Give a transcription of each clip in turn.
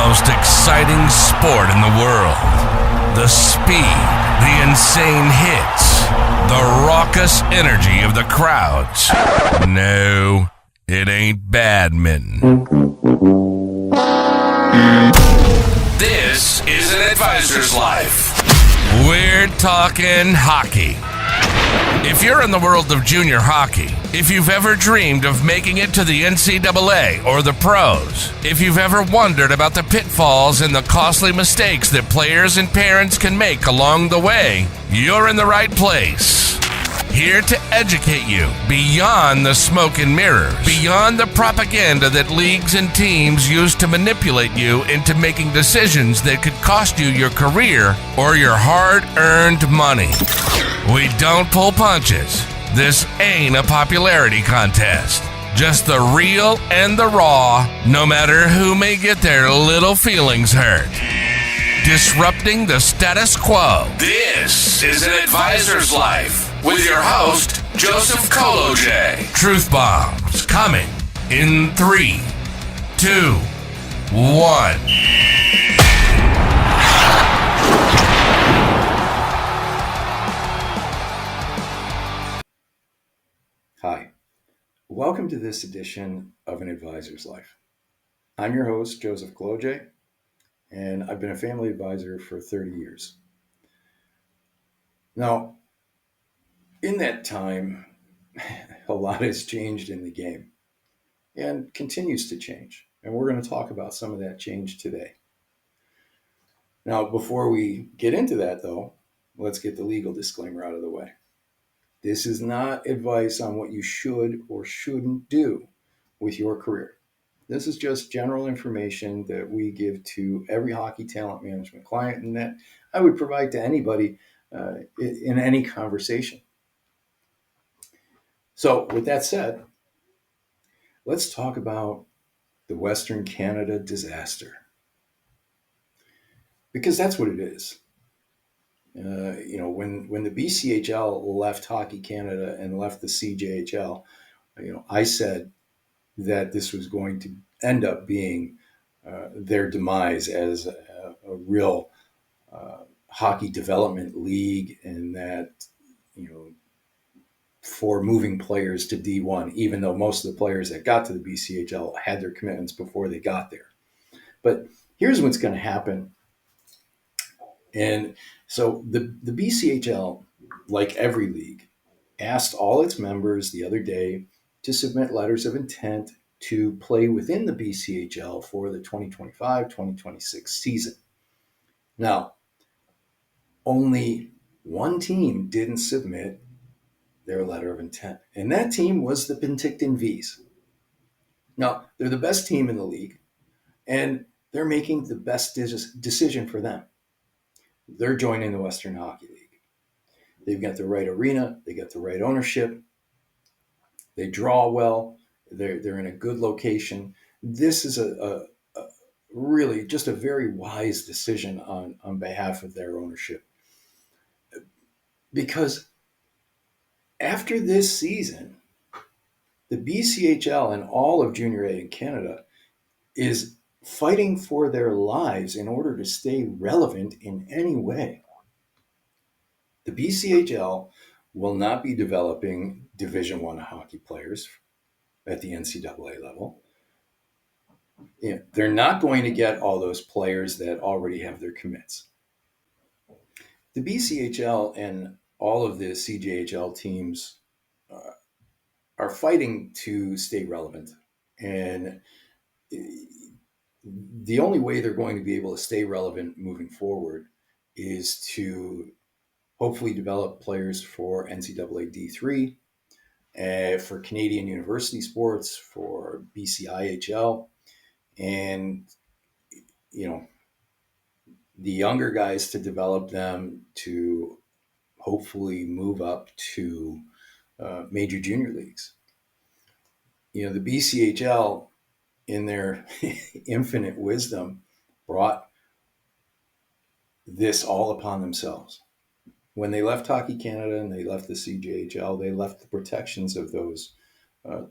most exciting sport in the world. The speed, the insane hits, the raucous energy of the crowds. No, it ain't badminton. This is an advisor's life. We're talking hockey. If you're in the world of junior hockey, if you've ever dreamed of making it to the NCAA or the pros, if you've ever wondered about the pitfalls and the costly mistakes that players and parents can make along the way, you're in the right place. Here to educate you beyond the smoke and mirrors, beyond the propaganda that leagues and teams use to manipulate you into making decisions that could cost you your career or your hard-earned money. We don't pull punches. This ain't a popularity contest. Just the real and the raw, no matter who may get their little feelings hurt. Disrupting the status quo. This is an advisor's life with your host, Joseph Kolodziej. Truth bombs coming in 3, 2, 1. Hi, welcome to this edition of An Advisor's Life. I'm your host, Joseph Kolodziej, and I've been a family advisor for 30 years. Now, in that time, a lot has changed in the game and continues to change, and we're going to talk about some of that change today. Now, before we get into that, though, let's get the legal disclaimer out of the way. This is not advice on what you should or shouldn't do with your career. This is just general information that we give to every hockey talent management client and that I would provide to anybody in any conversation. So with that said, let's talk about the Western Canada disaster. Because that's what it is. When the BCHL left Hockey Canada and left the KIJHL, I said that this was going to end up being their demise as a real hockey development league, and that, for moving players to D1, even though most of the players that got to the BCHL had their commitments before they got there. But here's what's going to happen. And so the BCHL, like every league, asked all its members the other day to submit letters of intent to play within the BCHL for the 2025-2026 season. Now, only one team didn't submit their letter of intent, and that team was the Penticton Vs. Now, they're the best team in the league, and they're making the best decision for them. They're joining the Western Hockey League. They've got the right arena. They got the right ownership. They draw well. They're in a good location. This is a really just a very wise decision on behalf of their ownership. Because after this season, the BCHL and all of Junior A in Canada is fighting for their lives in order to stay relevant in any way. The BCHL will not be developing Division I hockey players at the NCAA level. They're not going to get all those players that already have their commits. The BCHL and all of the CJHL teams are fighting to stay relevant. And the only way they're going to be able to stay relevant moving forward is to hopefully develop players for NCAA D3, for Canadian University Sports, for BCIHL, and, the younger guys to develop them to hopefully move up to major junior leagues. The BCHL, in their infinite wisdom, brought this all upon themselves. When they left Hockey Canada and they left the CJHL, they left the protections of those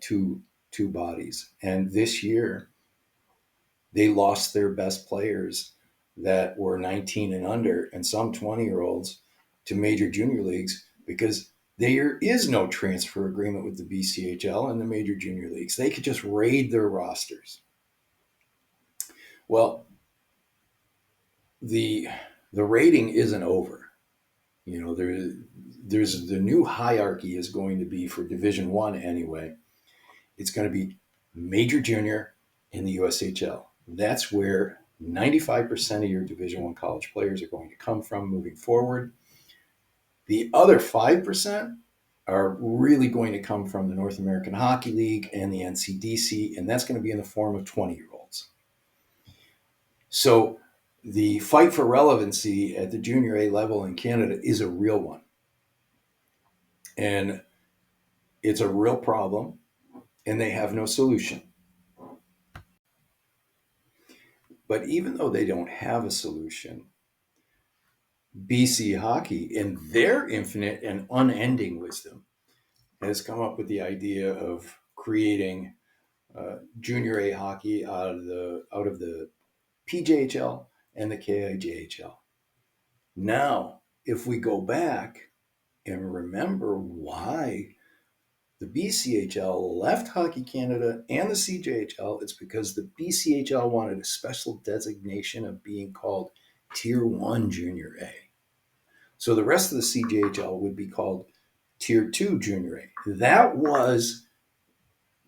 two bodies. And this year, They lost their best players that were 19 and under, and some 20-year-olds to major junior leagues because there is no transfer agreement with the BCHL and the major junior leagues. They could just raid their rosters. Well, the rating isn't over. You know, there's the new hierarchy is going to be for Division One anyway. It's going to be major junior in the USHL. That's where 95% of your Division One college players are going to come from moving forward. The other 5% are really going to come from the North American Hockey League and the NCDC, and that's going to be in the form of 20-year-olds. So the fight for relevancy at the junior A level in Canada is a real one. And it's a real problem, and they have no solution. But even though they don't have a solution, BC Hockey, in their infinite and unending wisdom, has come up with the idea of creating junior A hockey out of the PJHL and the KIJHL. Now, if we go back and remember why the BCHL left Hockey Canada and the CJHL, it's because the BCHL wanted a special designation of being called Tier 1 Junior A. So the rest of the CJHL would be called Tier 2 Junior A. That was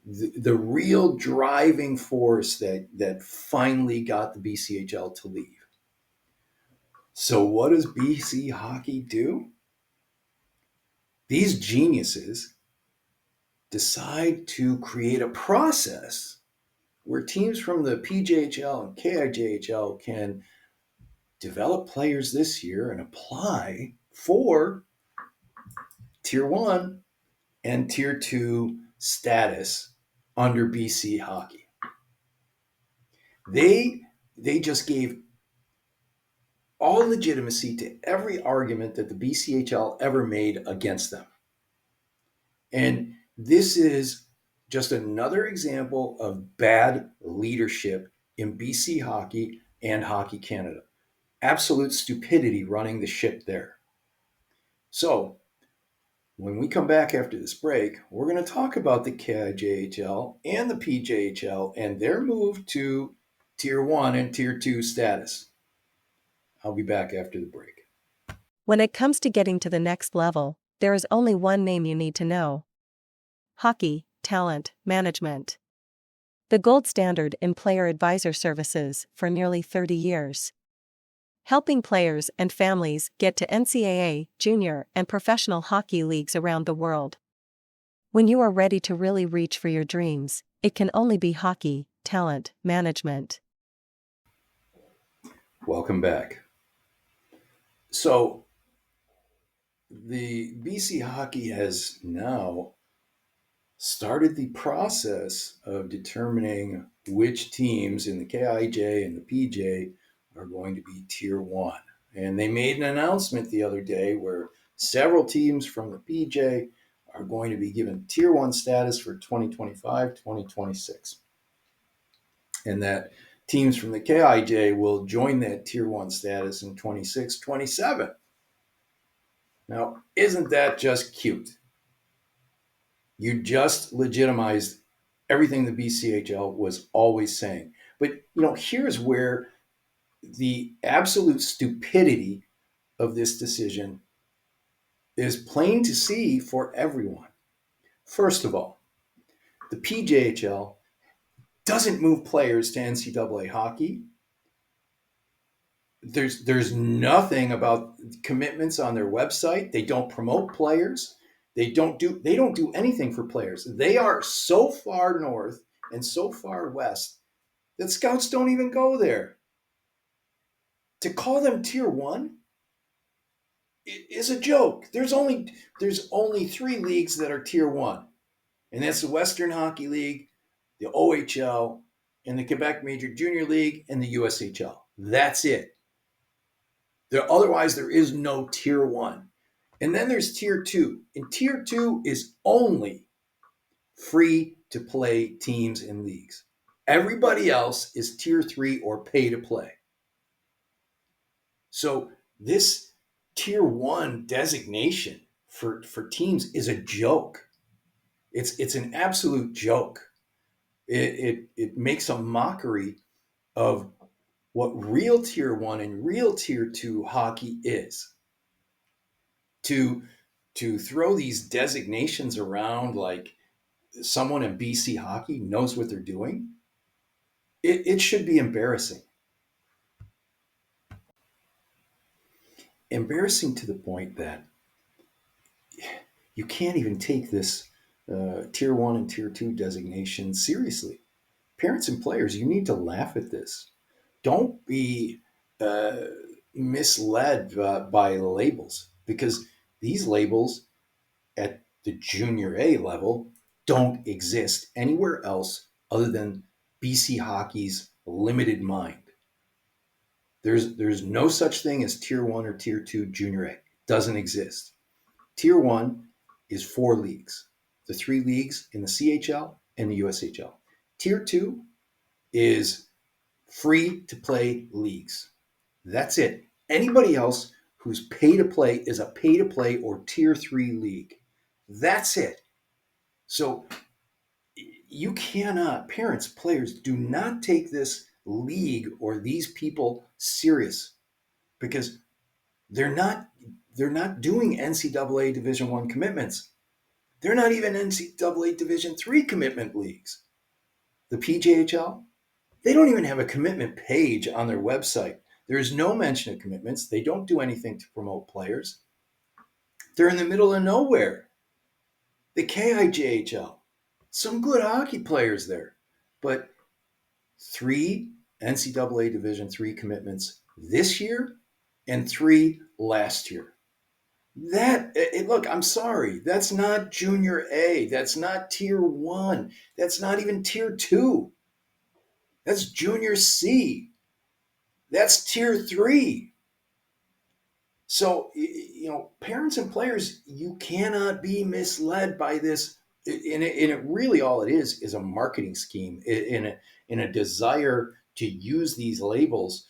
the real driving force that finally got the BCHL to leave. So what does BC Hockey do? These geniuses decide to create a process where teams from the PJHL and KIJHL can develop players this year and apply for Tier 1 and Tier 2 status under BC Hockey. They just gave all legitimacy to every argument that the BCHL ever made against them. And this is just another example of bad leadership in BC Hockey and Hockey Canada. Absolute stupidity running the ship there. So, when we come back after this break, we're going to talk about the KIJHL and the PJHL and their move to Tier 1 and Tier 2 status. I'll be back after the break. When it comes to getting to the next level, there is only one name you need to know. Hockey Talent Management. The gold standard in player advisor services for nearly 30 years. Helping players and families get to NCAA, junior, and professional hockey leagues around the world. When you are ready to really reach for your dreams, it can only be Hockey Talent Management. Welcome back. So, the BC Hockey has now started the process of determining which teams in the KIJ and the PJ are going to be Tier 1. And they made an announcement the other day where several teams from the PJ are going to be given Tier 1 status for 2025-2026. And that teams from the KIJ will join that Tier 1 status in 26-27. Now, isn't that just cute? You just legitimized everything the BCHL was always saying. But, here's where the absolute stupidity of this decision is plain to see for everyone. First of all, the PJHL doesn't move players to NCAA hockey. There's nothing about commitments on their website. They don't promote players. They don't do anything for players. They are so far north and so far west that scouts don't even go there. To call them Tier 1 is a joke. There's only 3 leagues that are Tier 1, and that's the Western Hockey League, the OHL, and the Quebec Major Junior League, and the USHL. That's it. Otherwise, there is no Tier 1. And then there's Tier 2. And Tier 2 is only free to play teams and leagues. Everybody else is tier 3 or pay to play. So this tier 1 designation for teams is a joke. It's an absolute joke. It makes a mockery of what real tier 1 and real tier 2 hockey is. To throw these designations around like someone in BC hockey knows what they're doing, it should be embarrassing. Embarrassing to the point that you can't even take this tier 1 and tier 2 designation seriously. Parents and players, you need to laugh at this. Don't be misled by labels, because these labels at the junior A level don't exist anywhere else other than BC hockey's limited mind. There's no such thing as tier 1 or tier 2 junior A. Doesn't exist. Tier 1 is 4 leagues. The 3 leagues in the CHL and the USHL. Tier 2 is free to play leagues. That's it. Anybody else who's pay to play is a pay to play or tier 3 league. That's it. So you cannot, parents, players, do not take this league or these people serious, because they're not doing NCAA Division I commitments. They're not even NCAA Division III commitment leagues. The PJHL, they don't even have a commitment page on their website. There is no mention of commitments. They don't do anything to promote players. They're in the middle of nowhere. The KIJHL, some good hockey players there, but 3 NCAA Division III commitments this year and 3 last year. Look, I'm sorry, that's not junior A. That's not tier 1. That's not even tier 2. That's junior C. That's tier 3. So, parents and players, you cannot be misled by this. And it really, all it is a marketing scheme in a desire to use these labels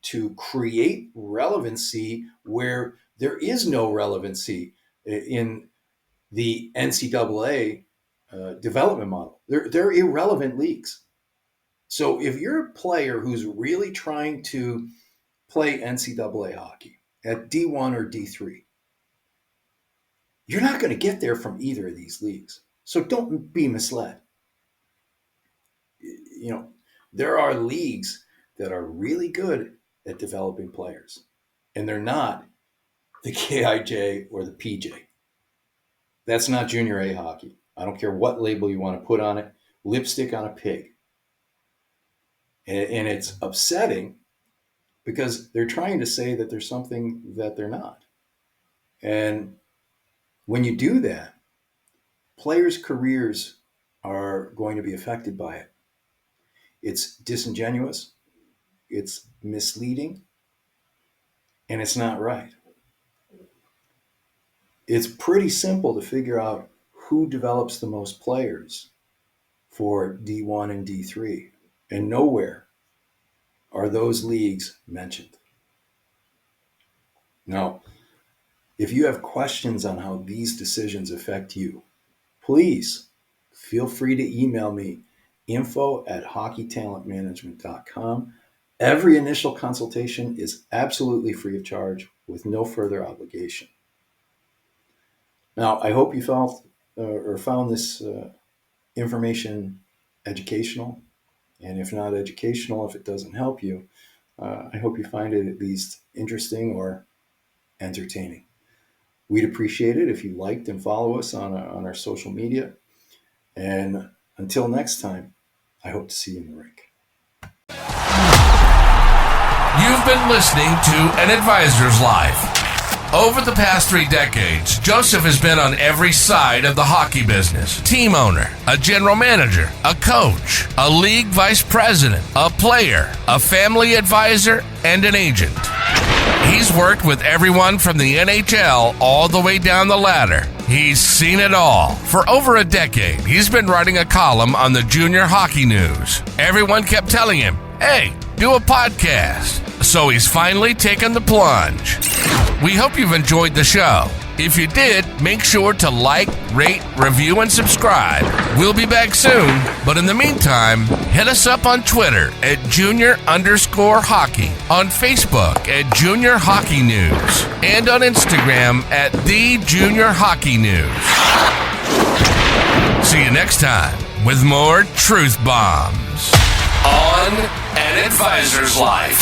to create relevancy where there is no relevancy in the NCAA development model. They're irrelevant leagues. So if you're a player who's really trying to play NCAA hockey at D1 or D3, you're not going to get there from either of these leagues. So don't be misled. There are leagues that are really good at developing players, and they're not the KIJ or the PJ. That's not junior A hockey. I don't care what label you want to put on it. Lipstick on a pig. And it's upsetting because they're trying to say that there's something that they're not. And when you do that, players' careers are going to be affected by it. It's disingenuous, it's misleading, and it's not right. It's pretty simple to figure out who develops the most players for D1 and D3, and nowhere are those leagues mentioned. Now, if you have questions on how these decisions affect you, please feel free to email me, info@hockeytalentmanagement.com. Every initial consultation is absolutely free of charge with no further obligation. Now, I hope you found this information educational. And if not educational, if it doesn't help you, I hope you find it at least interesting or entertaining. We'd appreciate it if you liked and follow us on our social media. And until next time, I hope to see you in the rink. You've been listening to An Advisor's Life. Over the past 3 decades, Joseph has been on every side of the hockey business. Team owner, a general manager, a coach, a league vice president, a player, a family advisor, and an agent. He's worked with everyone from the NHL all the way down the ladder. He's seen it all. For over a decade, he's been writing a column on the junior hockey news. Everyone kept telling him, hey, do a podcast. So he's finally taken the plunge. We hope you've enjoyed the show. If you did, make sure to like, rate, review, and subscribe. We'll be back soon, but in the meantime, hit us up on Twitter at junior_hockey, on Facebook at Junior Hockey News, and on Instagram at The Junior Hockey News. See you next time with more Truth Bombs on An Advisor's Life.